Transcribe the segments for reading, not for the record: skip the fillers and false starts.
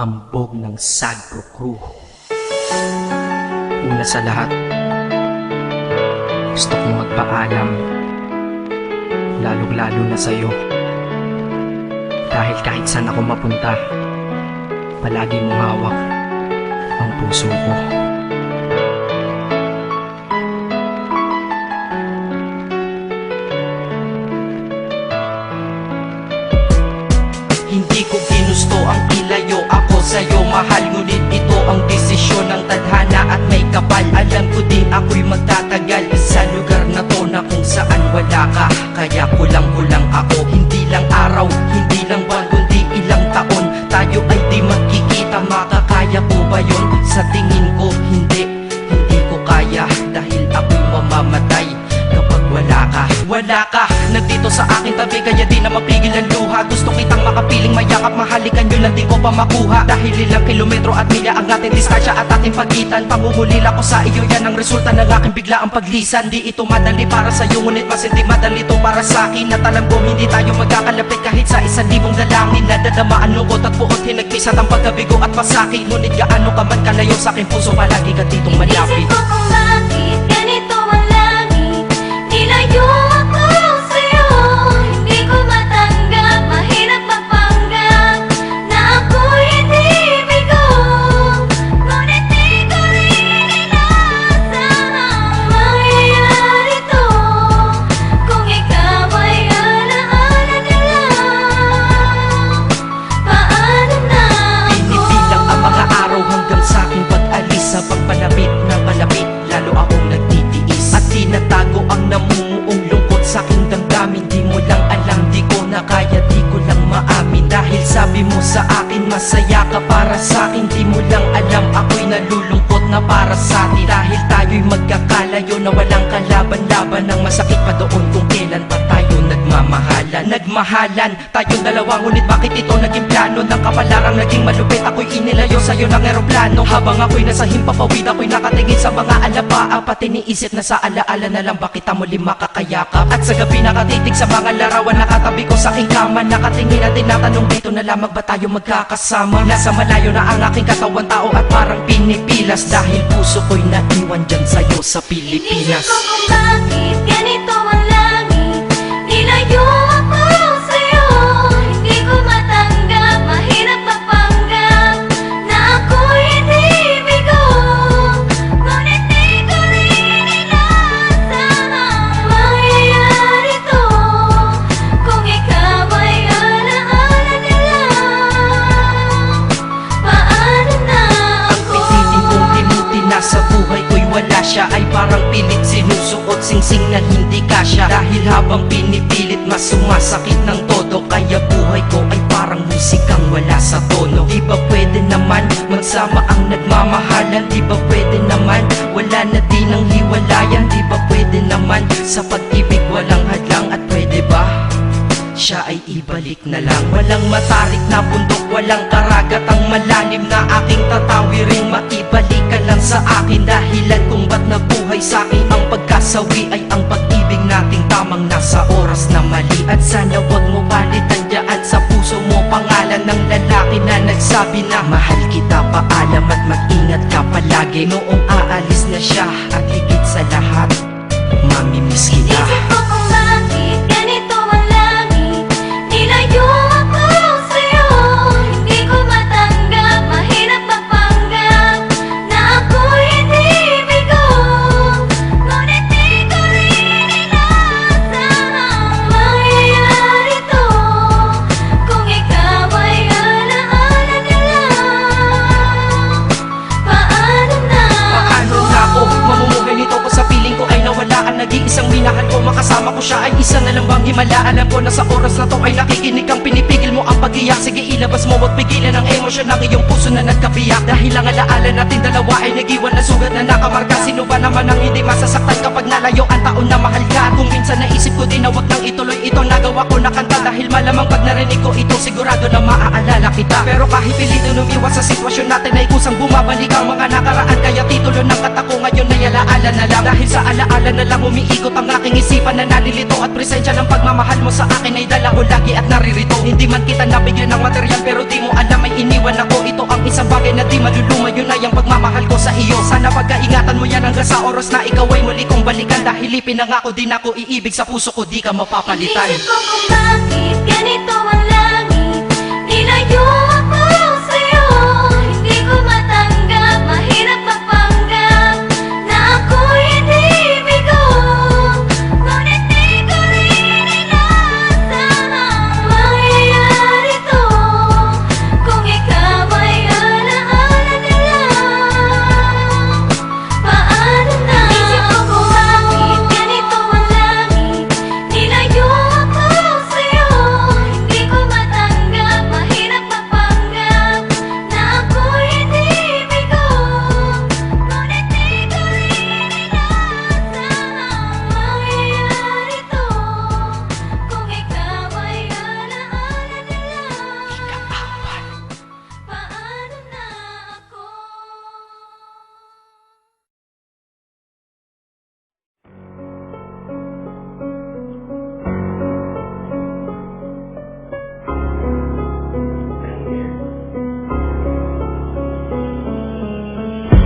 hambog ng Sagro Crew. Una sa lahat, gusto kong magpaalam, lalong-lalo na sa'yo. Dahil kahit saan ako mapunta, palagi mong hawak ang puso ko. Hindi ko ginusto ang ilayo ako sa'yo, mahal. Ngunit ito ang desisyon ng tadhana at may kapal. Alam ko di ako'y magtatagal sa lugar na to na kung saan wala ka. Kaya kulang-kulang ako, hindi lang araw, hindi lang buwan, kundi ilang taon. Tayo ay di magkikita, makakaya po ba yun? Sa tingin ko hindi ko kaya. Dahil ako'y mamamatay kapag wala ka. Wala ka, nandito sa aking tabi, kaya di na mapigil ang luha. Gusto kitang makapiling, mayakap, mahalikan yun lang di ko pa makuha. Dahil ilang kilometro at milya ang ating distansya at ating pagitan. Pangungulila ko sa iyo, yan ang resulta ng aking biglaang paglisan. Di ito madali para sa'yo, ngunit mas hindi madali ito para sa'kin. At alam ko hindi tayo magkakalapit kahit sa 1,000 dalangin. Nadadamaan lungkot at buot, hinagpisat ang pagkabigo at pasakit. Ngunit gaano ka man kalayo sa aking puso, palagi ka ditong malapit. Isip ko kung bakit ganito ang langit, nilayo ako sa'yo. Hindi ko matanggap, mahirap magpanggap na ako'y hindi bigo. Ngunit di ko rin inasahang mangyayari to. Kung ikaw ay alaala na lang, paano na ako? Pinipilang ang mga araw hanggang sa aking pag-alis. Sa pagpalapit na palapit, lalo akong nagtitiis. At tinatago ang namumuong lungkot sa aking damdamin. Di mo lang alam, di ko na kaya, di ko lang maamin. Dahil sabi mo sa akin, masaya ka para sa akin. Di mo lang alam, ako'y nalulungkot na para sa atin. Dahil tayo'y magkakalayo na walang kalaban-laban. Ang masakit pa doon kung kailan pa tayo nagmamahalan. Nagmahalan tayong dalawa, ngunit bakit ito naging plano? Ng kapalarang naging malupit, ako'y inilayo sa'yo ng eroplano. Habang ako'y nasa himpapawid, ako'y nakatingin sa mga alapaa. Pati niisip na sa alaala na lang, bakit muli makakayakap? At sa gabi nakatitig sa mga larawan, nakatabi ko sa aking kama. Nakatingin at tinatanong, dito na lamang ba tayo magkakasama? Nasa malayo na ang aking katawan, tao at parang pinipilas. Dahil puso ko'y naiwan dyan sa'yo sa Pilipinas. Inisip ko kung bakit ganito ang langit, nilayo ako sa'yo. Hindi ko matanggap, mahirap magpanggap na ako'y hindi bigo. Ngunit di ko rin inasahang mangyayari to. Kung ikaw ay alaala na lang, paano na Ang ako? pilitin kong tinuti na sa buhay ko'y wala siya, ay parang pilit sinusuot, singsing na hindi kasya. Dahil habang pinipilit, mas sumasakit ng todo. Kaya buhay ko ay parang musikang wala sa tono. Di ba pwede naman magsama ang nagmamahalan? Di ba pwede naman wala na din ang hiwalayan? Di ba pwede naman sa pag-ibig walang hadlang? At pwede ba siya ay ibalik na lang? Walang matarik na bundok, walang karagat ang malalim na aking tatawirin. Maibalik ka lang sa akin, dahilan kung ba't nabuhay sa akin ang pagkasawi ay ang pag-ibig nating tamang nasa oras na mali. At sana wag mo palitan dyan sa puso mo pangalan ng lalaki na nagsabi na mahal kita, paalam at mag-ingat ka palagi. Noong aalis na siya at higit sa lahat, mamimiss kita. Isip ko kung bakit ganito ang langit, nilayo ako sa'yo. Hindi ko matanggap, mahirap magpanggap na ako'y hindi bigo. Ngunit di ko rin inasahang mangyayari to. Kung ikaw ay alaala na lang, paano na Paano na ako mamumuhay nito ko sa piling ko ay nawala ang nag-iisang minahal ko? Makasama ko siya ay isa na lang bang himala? Alam ko na sa oras na to ay nakikinig kang pinipigil mo ang pag-iyak. Sige ilabas mo, wag pigilan ang emosyon ng iyong puso na nagkabiyak. Dahil ang alaala natin dalawa ay nag-iwan na sugat na nakamarka. Sino ba naman ang hindi masasaktan kapag nalayo ang taon na mahal ka? Kung minsan naisip ko din na wag nang ituloy ito, nagawa ko na kanta. Dahil malamang pag narinig ko ito, sigurado na maaalala kita. Pero kahit pilitin umiwas sa sitwasyon natin ay kusang bumabalik ang mga nakaraan. Kaya titulo ng kata ko ngayon ay alaala na lang. Dahil sa alaala na lang umiikot ang aking isipan na nalilito. At presensya ng pagmamahal mo sa akin ay dala ko lagi at naririto. Hindi man kita nabigyan ng material, pero di mo alam ay iniwan ako. Ito ang isang bagay na di malulumayo na yung pagmamahal ko sa iyo. Sana pagkaingatan mo yan hanggang sa oras na ikaw ay muli kong balikan. Dahil ipinangako din ako iibig sa puso ko, di ka mapapalitan. Isip ko kung bakit ganito ang langit. Nilayo ako sa'yo. Hindi ko matanggap, mahirap magpanggap na ako'y hindi bigo. Ngunit di ko rin inasahang mangyayari to. Kung ikaw ay alaala nila, paano na? Isip ko kung bakit ganito ang langit. Nilayo ako sa'yo. Hindi ko matanggap, mahirap magpanggap na ako'y hindi bigo. Ngunit di ko rin inasahang mangyayari to. Kung ikaw ay alaala nila, paano na ako?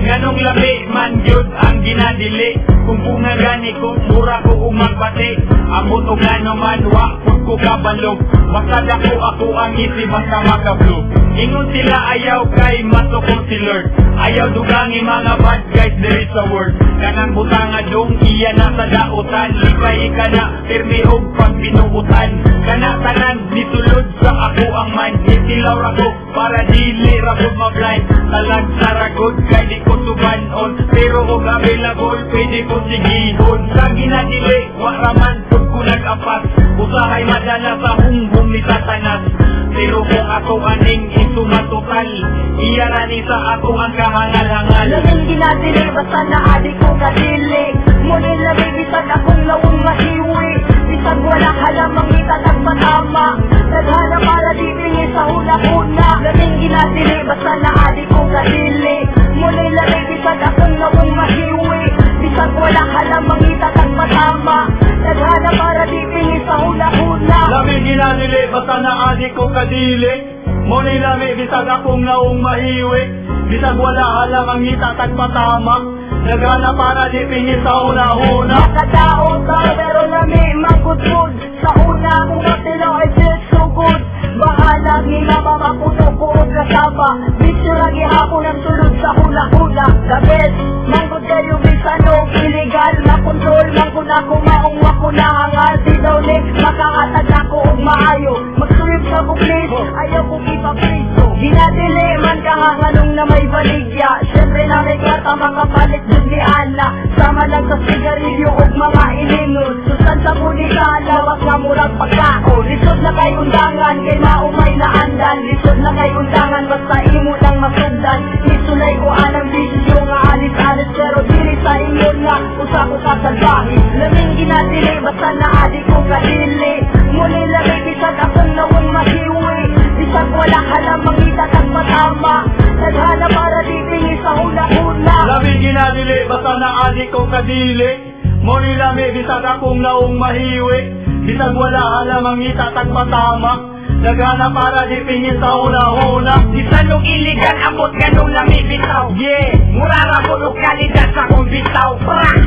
Nganong labi man yun ang ginadili. Kung bunga gani ko, mura ko umagbati. Amot o gano man, wakot ko kabalog. Basta ako ang isip basta makablo. Ingon sila ayaw kay masukot si Lord. Ayaw dugangi mga bad guys, there is a word. Kanang butanga dong iya na sa dautan. Lipay ka na, pirmi og pagbinuutan. Kana tanan, nisulod sa ako ang man. Itilaw ako para dili rabog ma-blind. Talag saragod kay di ko subanon. Pero og available, pwede ko sigihon. Sa ginadili, waraman pud ko nag-apas. Usahay madala sa hunghong ni Satanas. Pero kung ako aning isumatotal, iyarani sa ako ang kahangal-hangal. Lamang ginadili, basta na adik ko kadili. Ngunit labi, bisag akong lawang mahiwi. Bisag wala halamang itatag matama. Naghanap para di pingi sa hula-hula. Lamang ginadili, basta na adik ko kadili. Ngunit labi, bisag akong lawang mahiwi. Bisag wala halamang itatag matama. Naghanap para di pingi sa hula-hula. Lami ginadili, basta na adik ko kadili. Muni lami, bisag akong naong mahiwi. Bisag wala halamang itatag matama. Nagana para di pingin sa una-una. Nakadaot ka, pero nami magudgud. Sa una, kung matilo ay feel so good. Bahala, ngina mamapuno-puod kasama. Bisyo lagi hapon ang tulog sa hula-hula. The best, manggod kayo bisano. Illegal, makontrol, manggod ako maong wako na hangal. Di daw next, makahatag ako og maayo. Mag-swim sa buklis, ayaw kong ipapriso. Ginadili man kahangalong na may baligya. Siyempre na may kwarta makapalit dun ni Ana. Sama lang sa sigarilyo og mga ininol. Sustansya mo ni sa lawas nga murag pagkaon. Lisod na kay undangan, kay maumay na andan. Lisod na kay undangan, basta imo lang masundan. Isulay ko anang bisyo nga alis-alis. Pero dili sa inyo nga, usa-usa sa bahi. Laming ginadili, basta na adik ko kadili. Muli laming bisag akong nawang mahiwi. Bisag wala halamang itatag matama. Naghana para di pingi sa hula-hula. Lami ginadili, basta na adik ko kadili. Muni lami, bisag akong naong mahiwi. Bisag wala halamang itatag matama. Nagana para di pingin sa una-una. Isanong iligan, amot ganong lami bitaw. Yeah! Murara mo no kalidad sa kong bitaw.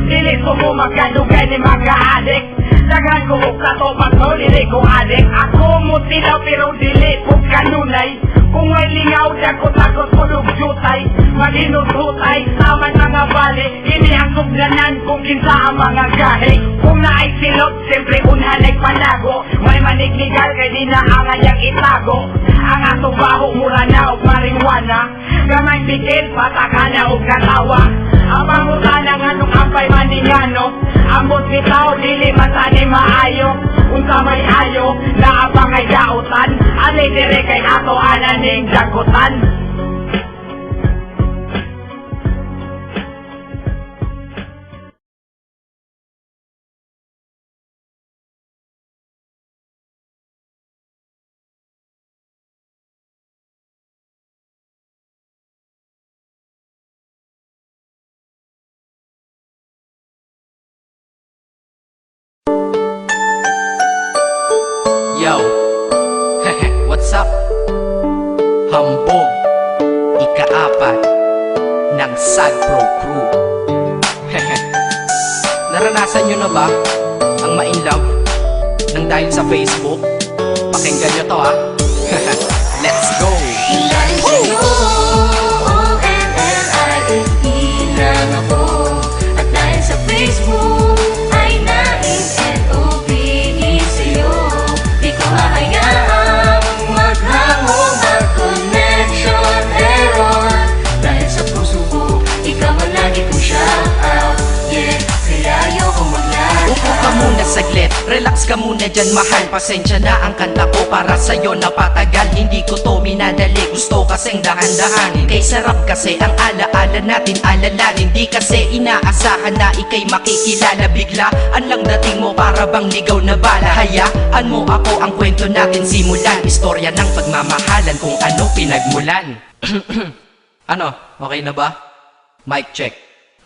Dili sumo magkalugay ni mga-adik. Dagan ko mo katopat no, dili ko adik. Ako mo sinaw pero dili po kanunay. Kung may lingaw dyan ko takot ko lugjutay. Malinututay sa mga bali. Ini ang suglanan kung kinsa ang mga gahe. Kung naay silot, siyempre unhanay panago. May manignigal kay di na angayang itago. Ang atong baho mura na o marijuana. Gamay bigil, patakana o katawa. Ang pangutana nga nung ampay maningano. Ambot bitaw, dili matani maayo. Unsa may ayo, naabang ay dautan. Alay dire kay ato ananing jagutan. Yo, what's up? Hambog, Sad Pro Crew. Naranasan nyo na ba ang ma-inlove nang dahil sa Facebook? Pakinggan nyo to ha. Let's go! Dahil sa'yo, O-N-L-I-F-E lang ako. At dahil sa Facebook, ay na-N-O-V-E sa'yo. Di ko hahayaang maghango, mag-connection error. Dahil sa puso ko, ikaw ang lagi kong shout out. Yeah, kaya ayoko mag-lag. Upo ka muna saglit, relax ka muna dyan mahal. Pasensya na ang kanta ko para sa'yo napatagal. Hindi ko to minadali, gusto kasing dahan-dahanin. Kay sarap kasi ang alaala natin alalanin. Di kasi inaasahan na ikay makikilala. Biglaan lang dating mo para bang ligaw na bala. Hayaan mo ako ang kwento natin simulan. Istorya ng pagmamahalan kung ano pinagmulan. Ano, okay na ba? Mic check.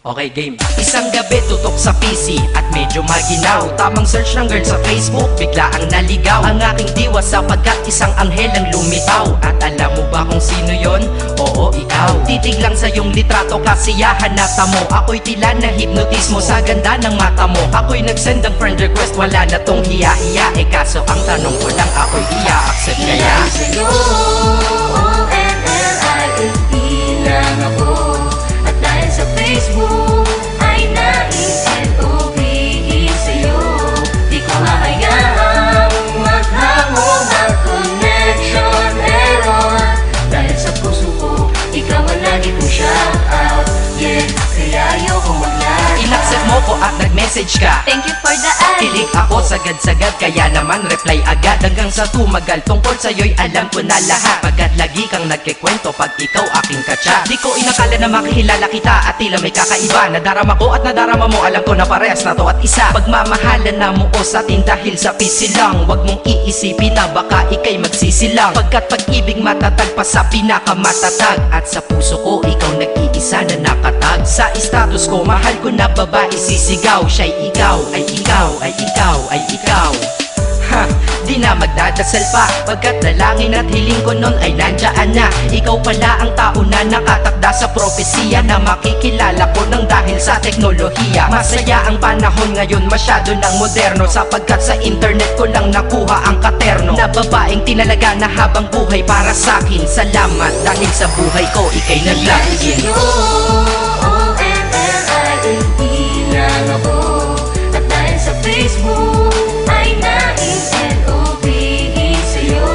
Okay, game. Isang gabi tutok sa PC at medyo maginaw. Tamang search ng girl sa Facebook, bigla ang naligaw. Ang aking diwa sapagkat isang anghel ang lumitaw. At alam mo ba kung sino yon? Oo, ikaw. Titig lang sa iyong litrato, kasiyahan na tamo. Ako'y tila na hipnotismo sa ganda ng mata mo. Ako'y nagsend ng friend request, wala na tong hiya-hiya. Eh kaso ang tanong ko lang, ako'y iya-accept kaya? Dahil sa'yo, O-N-L-I-F-E lang ako. At dahil sa Facebook, ay na-N-O-V-E sa'yo. Di ko hahayaang maghango, mag-connection error. Dahil sa puso ko, ikaw ang lagi kong shout out. Yeah, kaya ayoko mag-lag. Inaccept mo ko at nag-message ka. Thank you for the ad. Kilig ako sagad-sagad, kaya naman reply agad. Hanggang sa tumagal, tungkol sa'yo'y alam ko na lahat. Pagkat lagi kang nagkikwento pag ikaw aking katsa. Di ko inakala na makihilala kita at tila may kakaiba. Nadarama ko at nadarama mo, alam ko na parehas na to at isa. Pagmamahalan na mo o sa atin dahil sa PC lang. Huwag mong iisipin na baka ikay magsisilang. Pagkat pag-ibig matatag pa sa pinakamatatag. At sa puso ko, ikaw nag-iisa na nakatag. Sa status ko, mahal ko na babae sisigaw. Siya'y ikaw, ay ikaw, ay ikaw, ay ikaw. Ha, di na magdadasal pa. Pagkat dalangin at hiling ko nun ay nandyaan na. Ikaw pala ang tao na nakatakda sa propesiya. Na makikilala ko nang dahil sa teknolohiya. Masaya ang panahon ngayon, masyado ng moderno. Sapagkat sa internet ko lang nakuha ang katerno. Na babaeng tinalaga na habang buhay para sa'kin. Salamat dahil sa buhay ko ikay naglagin. Sa'yo, O-N-L-I-F-E lang ako. At dahil sa Facebook, ay na-N-O-V-E sa'yo.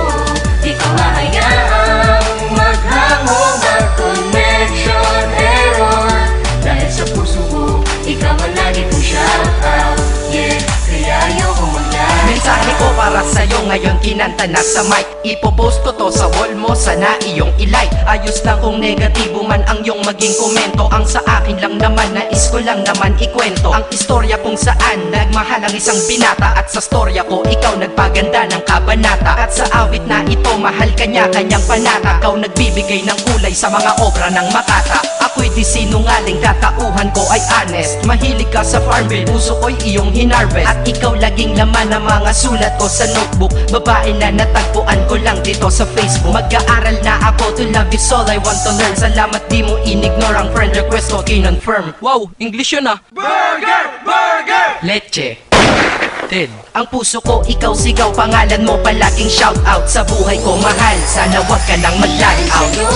Di ko hahayaang maghango, mag-connection error. Dahil sa puso ko, ikaw ang lagi kong shout out. Yeah, kaya ayoko mag-lag. Mensahe ko para sa'yo ngayon kinanta na sa mic. Ipopost ko to sa wall mo, sana iyong ilike. Ayos lang kung negatibo man ang iyong maging komento. Ang sa akin lang naman, nais ko lang naman ikwento ang istorya kung saan nagmahal ang isang binata. At sa storya ko, ikaw nagpaganda ng kabanata. At sa awit na ito, mahal kanya kanyang panata. Ikaw nagbibigay ng kulay sa mga obra ng Makata. Ako'y di sinungaling, katauhan ko ay honest. Mahilig ka sa farm bill, puso ko'y iyong hinarvest. At ikaw laging laman ng mga sulat ko sa notebook. Babae na natagpuan ko lang dito sa Facebook. Mag-aaral na ako, to love is all I want to learn. Salamat di mo inignore ang friend request ko, kinonfirm. Wow, English yun ah. Burger! Burger! Leche. Ted. Ang puso ko, ikaw sigaw, pangalan mo palaging shout out. Sa buhay ko mahal, sana wag ka nang mag-lag out. Sa'yo,